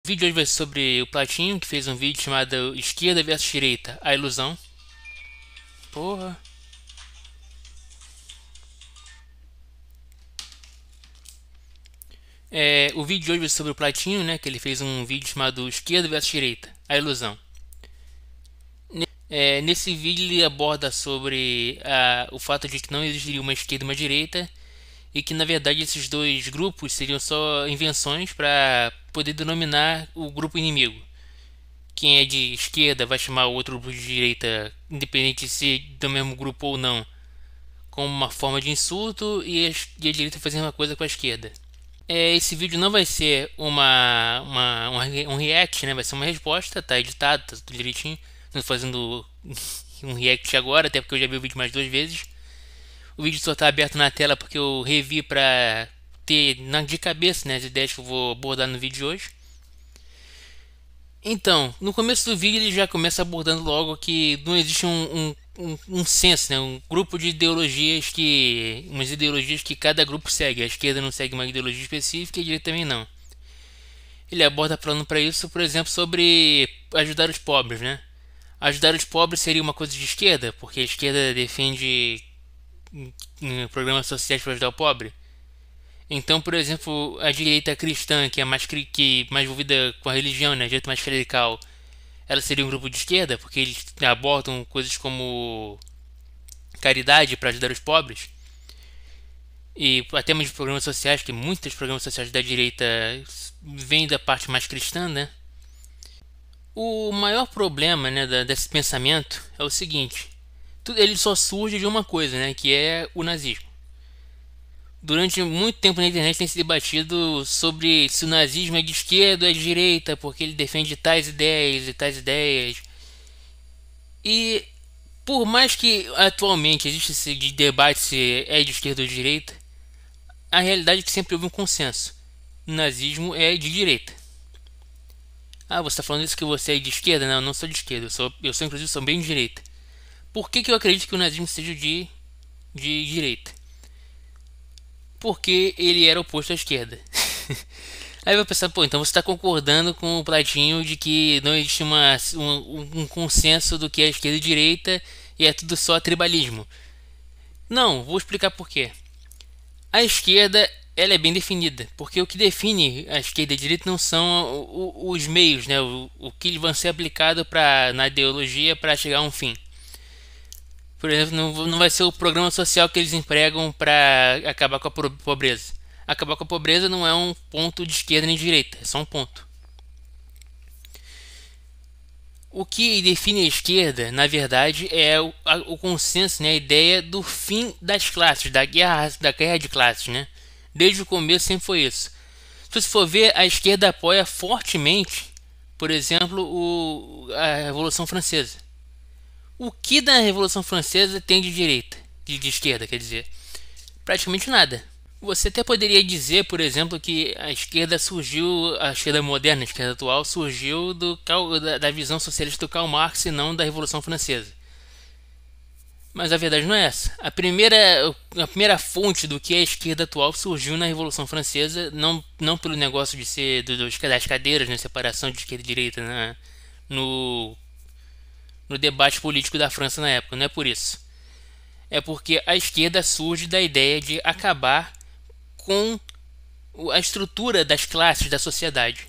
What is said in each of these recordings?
O vídeo hoje vai ser sobre o Platinho, que fez um vídeo chamado Esquerda versus Direita, a Ilusão. Porra. O vídeo de hoje vai ser sobre o Platinho, né? Que ele fez um vídeo chamado Esquerda versus Direita, a Ilusão. Nesse vídeo ele aborda sobre o fato de que não existiria uma esquerda e uma direita e que na verdade esses dois grupos seriam só invenções para poder denominar o grupo inimigo. Quem é de esquerda vai chamar o outro grupo de direita, independente de ser do mesmo grupo ou não, como uma forma de insulto, e a direita fazer uma coisa com a esquerda. Esse vídeo não vai ser um react, né? Vai ser uma resposta, tá editado, tá tudo direitinho. Não tô fazendo um react agora, até porque eu já vi o vídeo mais duas vezes. O vídeo só tá aberto na tela porque eu revi pra ter de cabeça, né, as ideias que eu vou abordar no vídeo de hoje. Então, no começo do vídeo ele já começa abordando logo que não existe um senso, né? Um grupo de ideologias umas ideologias que cada grupo segue. A esquerda não segue uma ideologia específica e a direita também não. Ele aborda falando para isso, por exemplo, sobre ajudar os pobres, né? Ajudar os pobres seria uma coisa de esquerda, porque a esquerda defende programas sociais para ajudar o pobre. Então, por exemplo, a direita cristã, que é mais envolvida com a religião, né? A direita mais clerical, ela seria um grupo de esquerda, porque eles abordam coisas como caridade para ajudar os pobres e até mesmo programas sociais, que muitos programas sociais da direita vêm da parte mais cristã, né? O maior problema, né, desse pensamento é o seguinte: ele só surge de uma coisa, né, que é o nazismo. Durante muito tempo na internet tem se debatido sobre se o nazismo é de esquerda ou é de direita, porque ele defende tais ideias e tais ideias. E por mais que atualmente existe esse debate se é de esquerda ou de direita, a realidade é que sempre houve um consenso. O nazismo é de direita. Ah, você está falando isso que você é de esquerda? Não, eu não sou de esquerda. Eu sou inclusive sou bem de direita. Por que eu acredito que o nazismo seja de direita? Porque ele era oposto à esquerda. Aí vai pensar, pô, então você está concordando com o Platinho de que não existe um consenso do que é esquerda e direita e é tudo só tribalismo. Não, vou explicar por quê. A esquerda ela é bem definida, porque o que define a esquerda e a direita não são os meios, né, o que vão ser aplicados na ideologia para chegar a um fim. Por exemplo, não vai ser o programa social que eles empregam para acabar com a pobreza. Acabar com a pobreza não é um ponto de esquerda nem de direita, é só um ponto. O que define a esquerda, na verdade, é o consenso, né, a ideia do fim das classes, da guerra de classes, né? Desde o começo sempre foi isso. Se você for ver, a esquerda apoia fortemente, por exemplo, a Revolução Francesa. O que da Revolução Francesa tem de direita, de esquerda, quer dizer? Praticamente nada. Você até poderia dizer, por exemplo, que a esquerda moderna, a esquerda atual, surgiu da visão socialista do Karl Marx e não da Revolução Francesa. Mas a verdade não é essa. A primeira fonte do que é a esquerda atual surgiu na Revolução Francesa, não pelo negócio de ser das cadeiras, né, separação de esquerda e direita no, no debate político da França na época, não é por isso. É porque a esquerda surge da ideia de acabar com a estrutura das classes da sociedade.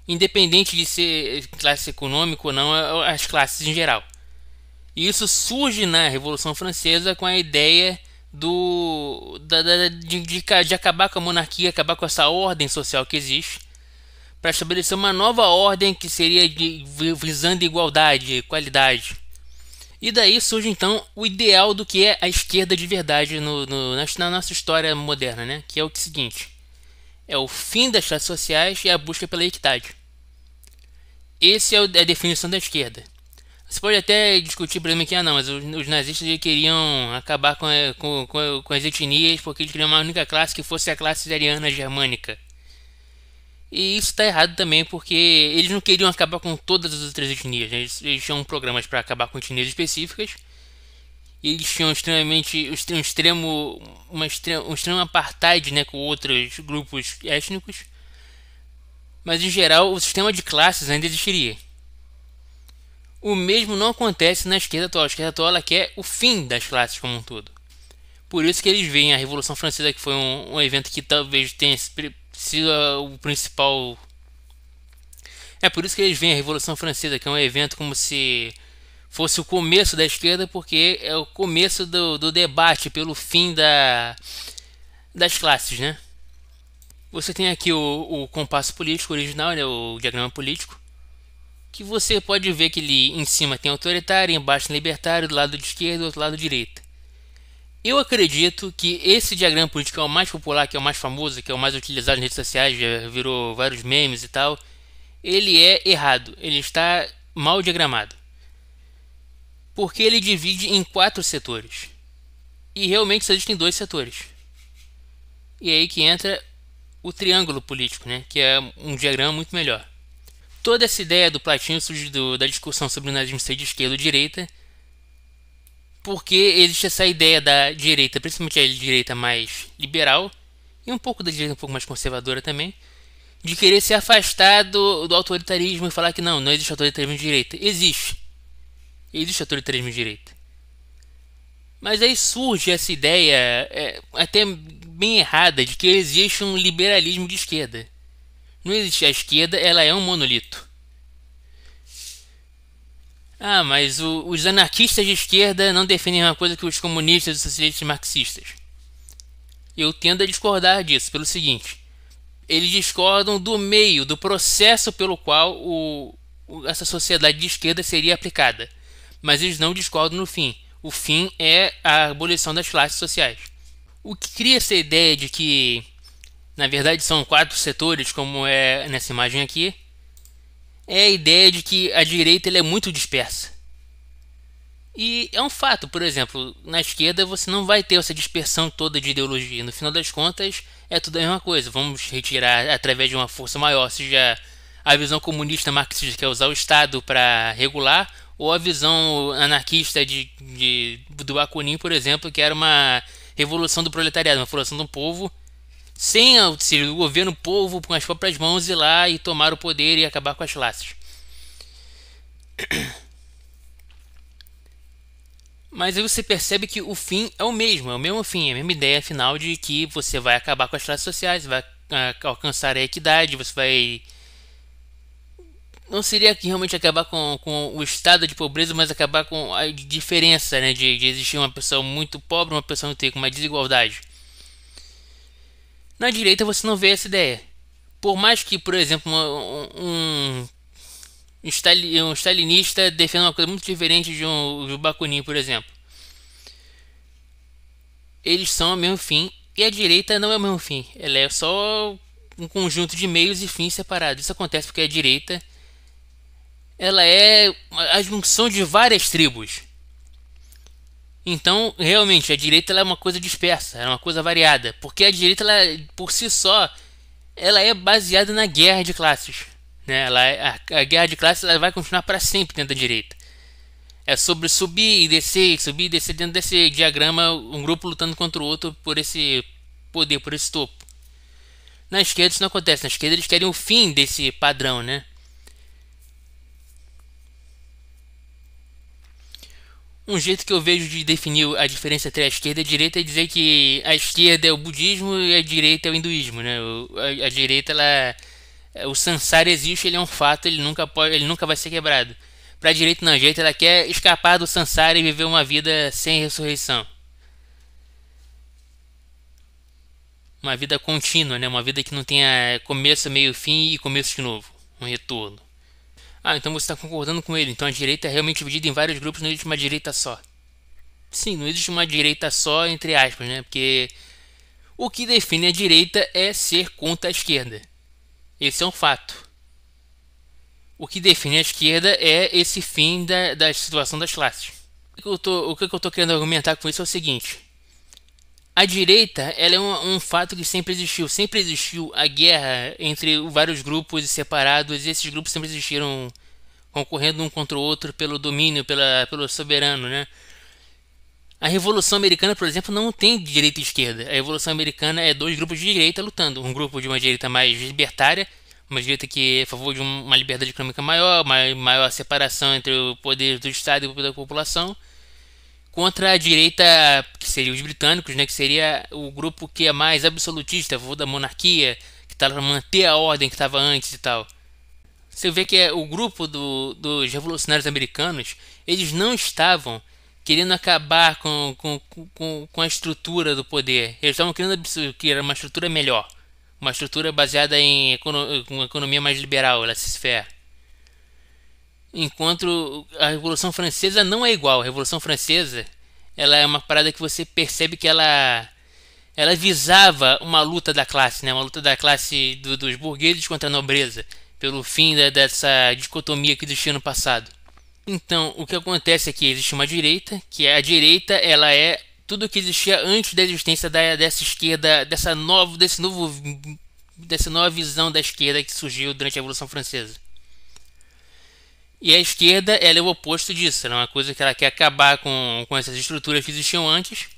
Independente de ser classe econômica ou não, as classes em geral. E isso surge na Revolução Francesa com a ideia de acabar com a monarquia, acabar com essa ordem social que existe, para estabelecer uma nova ordem que seria visando igualdade, equalidade. E daí surge então o ideal do que é a esquerda de verdade na nossa história moderna, né? Que é o seguinte: é o fim das classes sociais e a busca pela equidade. Essa é a definição da esquerda. Você pode até discutir para mim que não, mas os nazistas queriam acabar com as etnias porque eles queriam uma única classe que fosse a classe ariana germânica. E isso está errado também porque eles não queriam acabar com todas as outras etnias. Né? Eles tinham programas para acabar com etnias específicas. E eles tinham um extremo apartheid, né, com outros grupos étnicos Mas em geral o sistema de classes ainda existiria. O mesmo não acontece na esquerda atual. A esquerda atual ela quer o fim das classes como um todo. Por isso que eles veem a Revolução Francesa, que foi um evento que talvez tenha sido o principal. É por isso que eles veem a Revolução Francesa, que é um evento como se fosse o começo da esquerda, porque é o começo do debate pelo fim das classes, né? Você tem aqui o compasso político original, né, o diagrama político, que você pode ver que ele em cima tem autoritário, embaixo tem libertário, do lado de esquerda e do outro lado direita. Eu acredito que esse diagrama político é o mais popular, que é o mais famoso, que é o mais utilizado nas redes sociais, já virou vários memes e tal. Ele é errado, ele está mal diagramado. Porque ele divide em 4 setores. E realmente só existem 2 setores. E é aí que entra o triângulo político, né? Que é um diagrama muito melhor. Toda essa ideia do Platino surge da discussão sobre o nazismo ser de esquerda ou direita, porque existe essa ideia da direita, principalmente a direita mais liberal, e um pouco da direita um pouco mais conservadora também, de querer se afastar do autoritarismo e falar que não existe autoritarismo de direita. Existe autoritarismo de direita. Mas aí surge essa ideia, até bem errada, de que existe um liberalismo de esquerda. Não existe a esquerda, ela é um monolito. Ah, mas os anarquistas de esquerda não defendem a mesma coisa que os comunistas, os socialistas marxistas. Eu tendo a discordar disso, pelo seguinte: eles discordam do meio, do processo pelo qual essa sociedade de esquerda seria aplicada. Mas eles não discordam no fim. O fim é a abolição das classes sociais. O que cria essa ideia de que, na verdade, são 4 setores, como é nessa imagem aqui, é a ideia de que a direita ela é muito dispersa. E é um fato, por exemplo, na esquerda você não vai ter essa dispersão toda de ideologia. No final das contas, é tudo a mesma coisa. Vamos retirar através de uma força maior, seja a visão comunista marxista, que é usar o Estado para regular, ou a visão anarquista do Bakunin, por exemplo, que era uma revolução do proletariado, uma revolução do povo, sem auxílio do governo, o povo com as próprias mãos ir lá e tomar o poder e acabar com as classes. Mas aí você percebe que o fim é o mesmo fim, é a mesma ideia final de que você vai acabar com as classes sociais, vai alcançar a equidade, você vai. Não seria que realmente acabar com o estado de pobreza, mas acabar com a diferença, né, de existir uma pessoa muito pobre e uma pessoa muito rica, uma desigualdade. Na direita você não vê essa ideia. Por mais que, por exemplo, um stalinista defenda uma coisa muito diferente de um Bakunin, por exemplo. Eles são o mesmo fim e a direita não é o mesmo fim. Ela é só um conjunto de meios e fins separados. Isso acontece porque a direita ela é a junção de várias tribos. Então, realmente, a direita ela é uma coisa dispersa, é uma coisa variada, porque a direita, ela, por si só, ela é baseada na guerra de classes. Né? A guerra de classes ela vai continuar para sempre dentro da direita. É sobre subir e descer dentro desse diagrama, um grupo lutando contra o outro por esse poder, por esse topo. Na esquerda isso não acontece, na esquerda eles querem o fim desse padrão, né? Um jeito que eu vejo de definir a diferença entre a esquerda e a direita é dizer que a esquerda é o budismo e a direita é o hinduísmo, né? A direita, ela, o samsara existe, ele é um fato, ele nunca vai ser quebrado. Para a direita não, a direita ela quer escapar do samsara e viver uma vida sem ressurreição. Uma vida contínua, né? Uma vida que não tenha começo, meio, fim e começo de novo. Um retorno. Ah, então você está concordando com ele. Então a direita é realmente dividida em vários grupos, não existe uma direita só. Sim, não existe uma direita só, entre aspas, né? Porque o que define a direita é ser contra a esquerda. Esse é um fato. O que define a esquerda é esse fim da situação das classes. O que eu estou querendo argumentar com isso é o seguinte. A direita ela é um fato que sempre existiu. Sempre existiu a guerra entre vários grupos separados. E esses grupos sempre existiram concorrendo um contra o outro pelo domínio, pelo soberano, né? A Revolução Americana, por exemplo, não tem direita e esquerda. A Revolução Americana é 2 grupos de direita lutando. Um grupo de uma direita mais libertária, uma direita que é a favor de uma liberdade econômica maior, maior separação entre o poder do Estado e o poder da população, contra a direita, que seria os britânicos, né, que seria o grupo que é mais absolutista, a favor da monarquia, que está para manter a ordem que estava antes e tal. Você vê que o grupo dos revolucionários americanos, eles não estavam querendo acabar com a estrutura do poder. Eles estavam querendo criar uma estrutura melhor. Uma estrutura baseada em uma economia mais liberal, laissez-faire. Enquanto a Revolução Francesa não é igual. A Revolução Francesa, ela é uma parada que você percebe que ela visava uma luta da classe, né? Uma luta da classe dos burgueses contra a nobreza, pelo fim dessa dicotomia que existia no passado. Então, o que acontece é que existe uma direita, que a direita ela é tudo o que existia antes da existência dessa esquerda, dessa nova visão da esquerda que surgiu durante a Revolução Francesa. E a esquerda ela é o oposto disso, ela é uma coisa que ela quer acabar com essas estruturas que existiam antes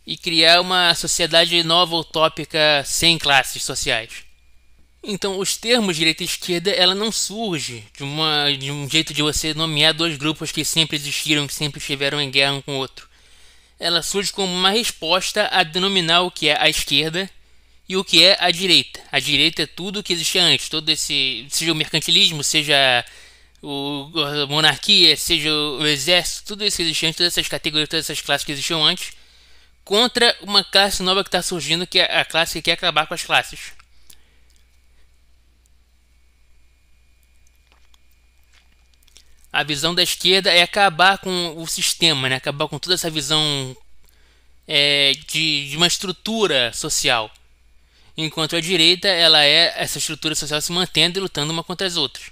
e criar uma sociedade nova, utópica, sem classes sociais. Então, os termos direita e esquerda, ela não surge de um jeito de você nomear dois grupos que sempre existiram, que sempre estiveram em guerra um com o outro. Ela surge como uma resposta a denominar o que é a esquerda e o que é a direita. A direita é tudo o que existia antes, todo esse, seja o mercantilismo, seja a monarquia, seja o exército, tudo isso que existia antes, todas essas categorias, todas essas classes que existiam antes, contra uma classe nova que está surgindo, que é a classe que quer acabar com as classes. A visão da esquerda é acabar com o sistema, né? Acabar com toda essa visão de uma estrutura social. Enquanto a direita, ela é essa estrutura social se mantendo e lutando uma contra as outras.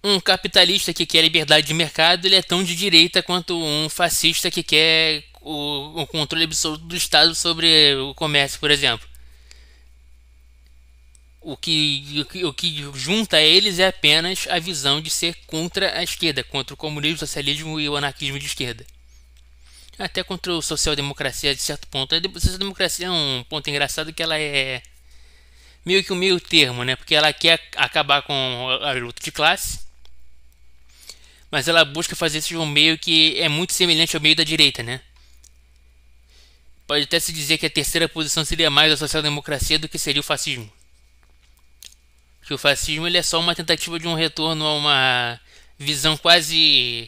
Um capitalista que quer liberdade de mercado, ele é tão de direita quanto um fascista que quer o controle absoluto do Estado sobre o comércio, por exemplo. O que junta eles é apenas a visão de ser contra a esquerda, contra o comunismo, o socialismo e o anarquismo de esquerda. Até contra a social-democracia de certo ponto. A social-democracia é um ponto engraçado que ela é meio que um meio termo, né? Porque ela quer acabar com a luta de classe, mas ela busca fazer isso de um meio que é muito semelhante ao meio da direita, né? Pode até se dizer que a terceira posição seria mais a social-democracia do que seria o fascismo. Que o fascismo ele é só uma tentativa de um retorno a uma visão quase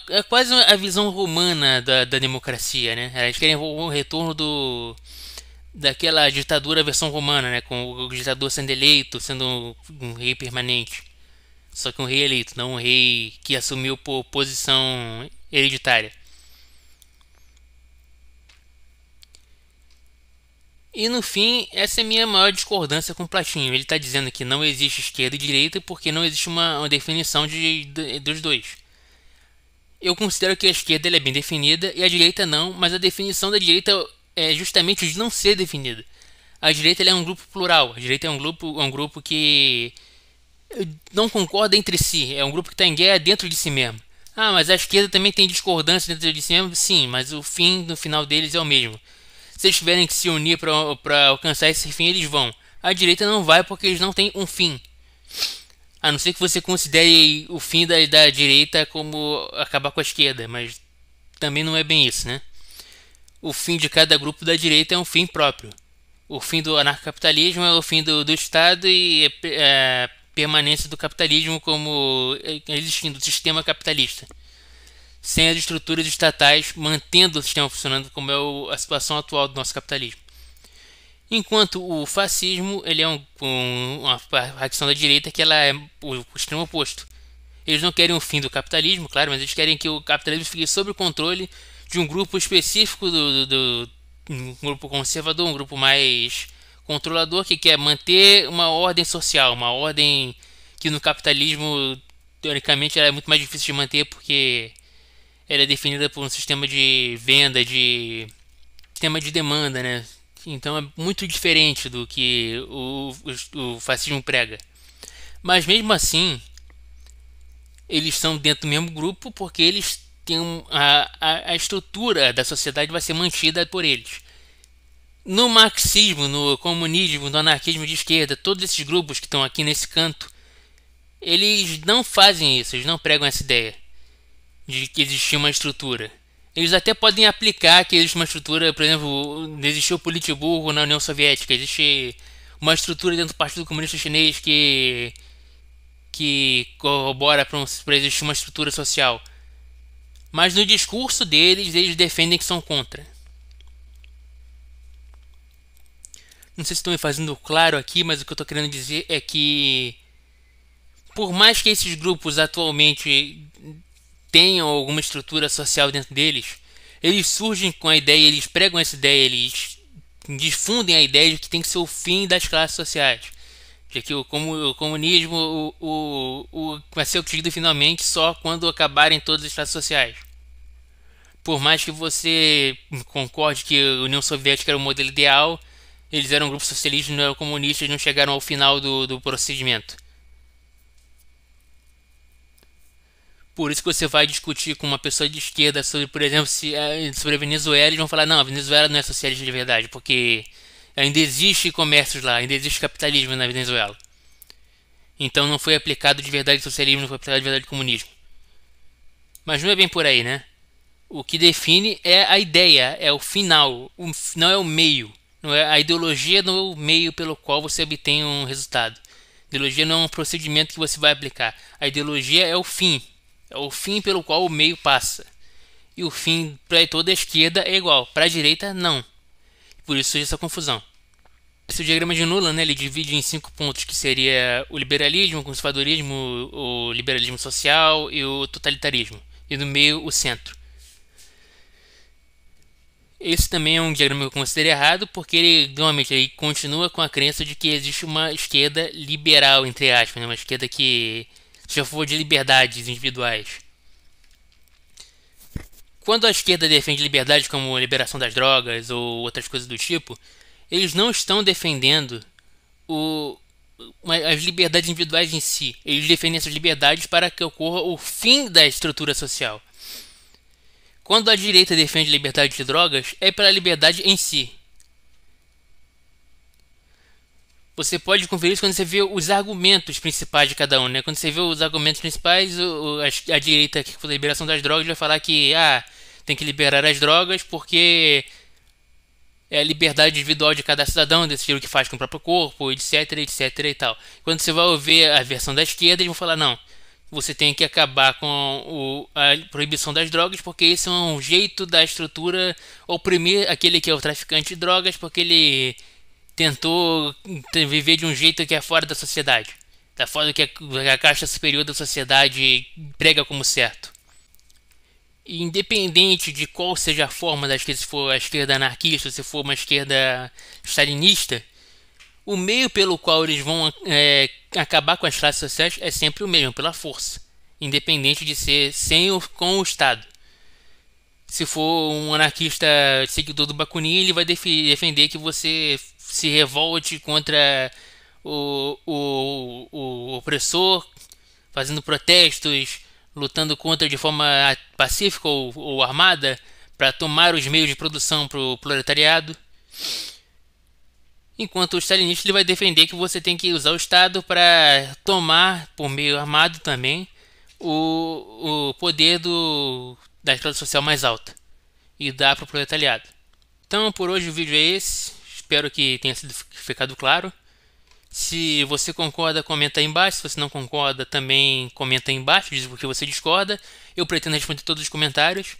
é quase a visão romana da democracia, né? Eles querem o retorno daquela ditadura versão romana, né? Com o ditador sendo eleito, sendo um rei permanente. Só que um rei eleito, não um rei que assumiu por posição hereditária. E no fim, essa é a minha maior discordância com o Platinho. Ele está dizendo que não existe esquerda e direita porque não existe uma definição dos dois. Eu considero que a esquerda é bem definida e a direita não, mas a definição da direita é justamente de não ser definida. A direita é um grupo plural, a direita é um grupo que não concorda entre si, é um grupo que está em guerra dentro de si mesmo. Ah, mas a esquerda também tem discordância dentro de si mesmo? Sim, mas o fim no final deles é o mesmo. Se eles tiverem que se unir para alcançar esse fim, eles vão. A direita não vai porque eles não têm um fim. A não ser que você considere o fim da direita como acabar com a esquerda, mas também não é bem isso, né? O fim de cada grupo da direita é um fim próprio. O fim do anarcocapitalismo é o fim do Estado e a permanência do capitalismo como existindo, do sistema capitalista. Sem as estruturas estatais, mantendo o sistema funcionando como é a situação atual do nosso capitalismo. Enquanto o fascismo ele é uma facção da direita que ela é o extremo oposto. Eles não querem o fim do capitalismo, claro, mas eles querem que o capitalismo fique sob o controle de um grupo específico um grupo conservador, um grupo mais controlador que quer manter uma ordem social, uma ordem que no capitalismo teoricamente ela é muito mais difícil de manter porque ela é definida por um sistema de venda, sistema de demanda, né? Então é muito diferente do que o fascismo prega. Mas mesmo assim, eles estão dentro do mesmo grupo porque eles têm a estrutura da sociedade vai ser mantida por eles. No marxismo, no comunismo, no anarquismo de esquerda, todos esses grupos que estão aqui nesse canto, eles não fazem isso, eles não pregam essa ideia de que existia uma estrutura. Eles até podem aplicar que existe uma estrutura, por exemplo, existiu o Politburo na União Soviética, existe uma estrutura dentro do Partido Comunista Chinês que corrobora para existir uma estrutura social. Mas no discurso deles, eles defendem que são contra. Não sei se estou me fazendo claro aqui, mas o que eu estou querendo dizer é que, por mais que esses grupos atualmente tenham alguma estrutura social dentro deles, eles surgem com a ideia, eles pregam essa ideia, eles difundem a ideia de que tem que ser o fim das classes sociais. De que o comunismo vai ser atingido finalmente só quando acabarem todas as classes sociais. Por mais que você concorde que a União Soviética era o modelo ideal, eles eram um grupo socialista, não eram comunistas, não chegaram ao final do procedimento. Por isso que você vai discutir com uma pessoa de esquerda sobre, por exemplo, sobre a Venezuela, eles vão falar, não, a Venezuela não é socialista de verdade, porque ainda existe comércios lá, ainda existe capitalismo na Venezuela. Então não foi aplicado de verdade socialismo, não foi aplicado de verdade comunismo. Mas não é bem por aí, né? O que define é a ideia, é o final, não é o meio. Não é, a ideologia não é o meio pelo qual você obtém um resultado. A ideologia não é um procedimento que você vai aplicar. A ideologia é o fim. É o fim pelo qual o meio passa. E o fim para toda a esquerda é igual. Para a direita, não. Por isso essa confusão. Esse diagrama de Nuland, né, ele divide em 5 pontos, que seria o liberalismo, o conservadorismo, o liberalismo social e o totalitarismo. E no meio, o centro. Esse também é um diagrama que eu considero errado, porque ele normalmente ele continua com a crença de que existe uma esquerda liberal, entre aspas, né? Uma esquerda que seja a favor de liberdades individuais. Quando a esquerda defende liberdades como a liberação das drogas ou outras coisas do tipo, eles não estão defendendo as liberdades individuais em si. Eles defendem essas liberdades para que ocorra o fim da estrutura social. Quando a direita defende a liberdade de drogas, é pela liberdade em si. Você pode conferir isso quando você vê os argumentos principais de cada um, né? Quando você vê os argumentos principais, a direita que for a liberação das drogas vai falar que tem que liberar as drogas porque é a liberdade individual de cada cidadão, decidir o que faz com o próprio corpo, etc, etc e tal. Quando você vai ver a versão da esquerda, eles vão falar, não, você tem que acabar com a proibição das drogas, porque esse é um jeito da estrutura oprimir aquele que é o traficante de drogas, porque ele tentou viver de um jeito que é fora da sociedade, da fora do que a caixa superior da sociedade prega como certo. E independente de qual seja a forma da esquerda, se for a esquerda anarquista, se for uma esquerda stalinista, o meio pelo qual eles vão acabar com as classes sociais é sempre o mesmo, pela força, independente de ser sem ou com o Estado. Se for um anarquista seguidor do Bakunin, ele vai defender que você se revolte contra o opressor, fazendo protestos, lutando contra de forma pacífica ou armada para tomar os meios de produção para o proletariado. Enquanto o stalinista ele vai defender que você tem que usar o Estado para tomar, por meio armado também, o poder da classe social mais alta e dar para o proletariado. Então, por hoje o vídeo é esse. Espero que tenha ficado claro. Se você concorda, comenta aí embaixo. Se você não concorda, também comenta aí embaixo, diz o que você discorda. Eu pretendo responder todos os comentários.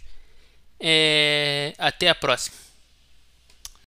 Até a próxima.